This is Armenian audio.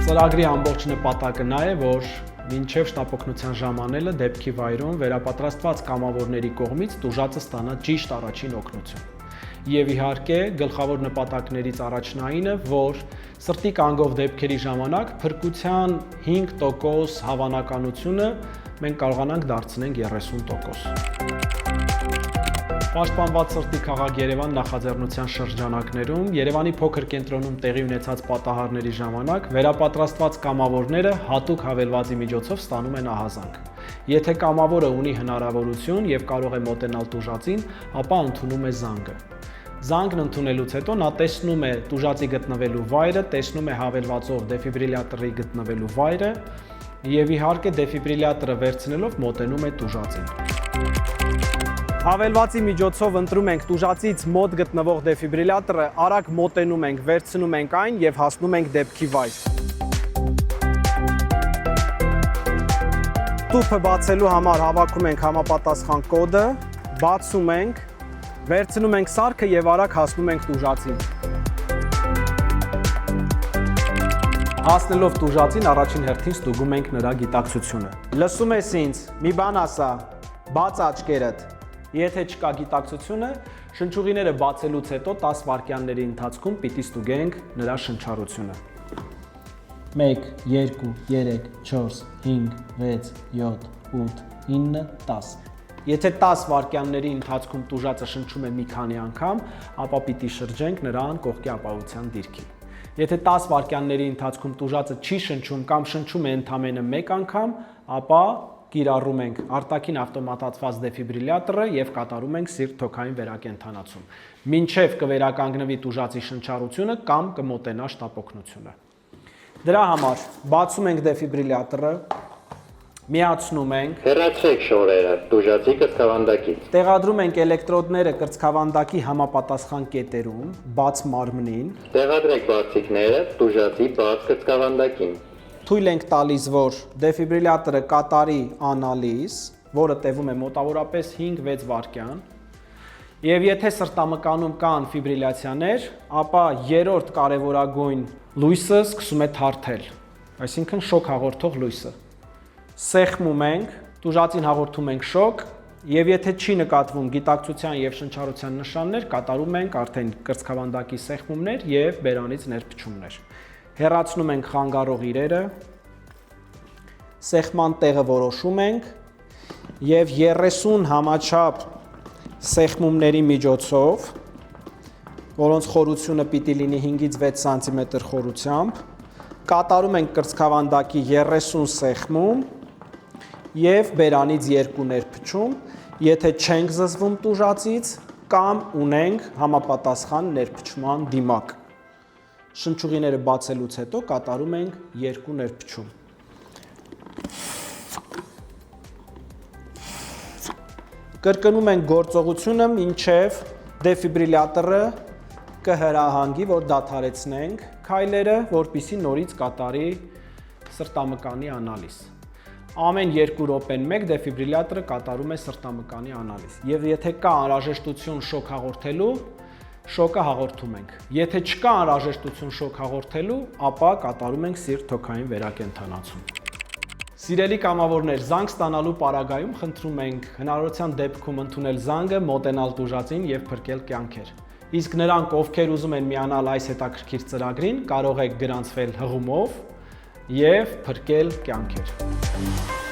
Ծրագրի ամբողջ նպատակը նա է, որ մինչև շտապօգնության ժամանելը դեպքի վայրում վերապատրաստված կամավորների կողմից տուժածը ստանա ճիշտ առաջին օգնություն։ Եվ իհարկե գլխավոր նպատակներից առաջնայինը, որ սրտի կանգով դեպքերի ժամանակ փրկության 5% հավանականությունը մենք կարողանանք դարձնենք 30%։ Պաշտպանված սրտի քաղաք Երևան նախաձեռնության շրջանակներում Երևանի փոքր կենտրոնում տեղի ունեցած պատահարների ժամանակ վերապատրաստված կամավորները հատուկ հավելվածի միջոցով ստանում են ահազանգ։ Եթե կամավորը ունի հնարավորություն եւ կարող է մոտենալ տուժածին, ապա ընդունում է զանգը։ Զանգն ընդունելուց հետո նա տեսնում է տուժածի գտնվելու վայրը, տեսնում է հավելվածով դեֆիբրիլյատորի գտնվելու վայրը եւ իհարկե դեֆիբրիլյատորը վերցնելով մոտենում է տուժածին։ Հավելվածի միջոցով ընտրում ենք տուժածից մոտ գտնվող դեֆիբրիլյատորը, արագ մոտենում ենք, վերցնում ենք այն եւ հասնում ենք դեպքի վայր։ Տուփը բացելու համար հավաքում ենք համապատասխան կոդը, բացում ենք, վերցնում ենք սարքը եւ արագ հասնում ենք տուժածին։ Հասնելով տուժածին առաջին հերթին ստուգում ենք նրա գիտակցությունը։ Լսում ես ինձ, մի բան ասա, բաց աչքերդ։ Եթե չկա գիտակցությունը, շնչուղիները բացելուց հետո 10 վայրկյանների ընթացքում պիտի ստուգենք նրա շնչառությունը։ 1, 2, 3, 4, 5, 6, 7, 8, 9, 10։ Եթե 10 վայրկյանների ընթացքում տուժածը շնչում է մի քանի անգամ, ապա պիտի շրջենք նրան կողքի ապահովության դիրքին։ Եթե 10 վայրկյանների ընթացքում տուժածը չի շնչում կամ շնչում է ընդամենը մեկ անգամ, ապա կիրառում ենք արտաքին ավտոմատացված դեֆիբրիլյատորը եւ կատարում ենք սիրտ-թոքային վերակենդանացում։ Մինչեւ կվերականգնվի տուժածի շնչառությունը կամ կմոտենա շտապօգնությունը։ Դրա համար բացում ենք դեֆիբրիլյատորը, միացնում ենք, հեռացրեք շորերը տուժածի կրծքավանդակից։ Տեղադրում ենք էլեկտրոդները կրծքավանդակի համապատասխան կետերում, բաց մարմնին։ Տեղադրեք բարձիկները տուժածի բաց կրծքավանդակին։ Թույլ ենք տալիս, որ դեֆիբրիլյատորը կատարի անալիզ, որը տևում է մոտավորապես 5-6 վայրկյան, եւ եթե սրտամկանում կան ֆիբրիլյացիաներ, ապա երրորդ կարևորագույն լույսը սկսում է թարթել, այսինքն շոկ հաղորդող լույսը։ Սեղմում ենք, տուժածին հաղորդում ենք շոկ, եւ եթե չի նկատվում գիտակցության եւ շնչառության նշաններ, կատարում ենք արդեն կրծքավանդակի սեղմումներ եւ բերանից ներփչումներ։ Հեռացնում ենք խանգարող իրերը, սեղման տեղը որոշում ենք եւ 30 համաչափ սեղմումների միջոցով, որոնց խորությունը պիտի լինի 5-ից 6 սանտիմետր խորությամբ, կատարում ենք կրծքավանդակի 30 սեղմում եւ բերանից 2 ներփչում, եթե չենք զզվում տուժածից կամ ունենք համապատասխան ներփչման դիմակ։ Շնչուղիները բացելուց հետո կատարում ենք 2 ներփչում։ Կրկնում ենք գործողությունը, մինչև դեֆիբրիլյատորը կհրահանգի, որ դադարեցնենք քայլերը, որպեսզի նորից կատարի սրտամկանի անալիզ։ Ամեն 2 րոպեն 1 դեֆիբրիլյատորը կատարում է սրտամկանի անալիզ։ Եվ եթե կա անհրաժեշտություն շոկ հաղորդելու, շոկը հաղորդում ենք։ Եթե չկա անհրաժեշտություն շոկ հաղորդելու, ապա կատարում ենք սիրտ-թոքային վերակենդանացում։ Սիրելի կամավորներ, զանգ ստանալու պարագայում խնդրում ենք հնարավորության դեպքում ընդունել զանգը, մոտենալ տուժածին եւ փրկել կյանքեր։ Իսկ նրանք, ովքեր ուզում են միանալ այս հետաքրքիր ծրագրին, կարող եք գրանցվել հղումով եւ փրկել կյանքեր։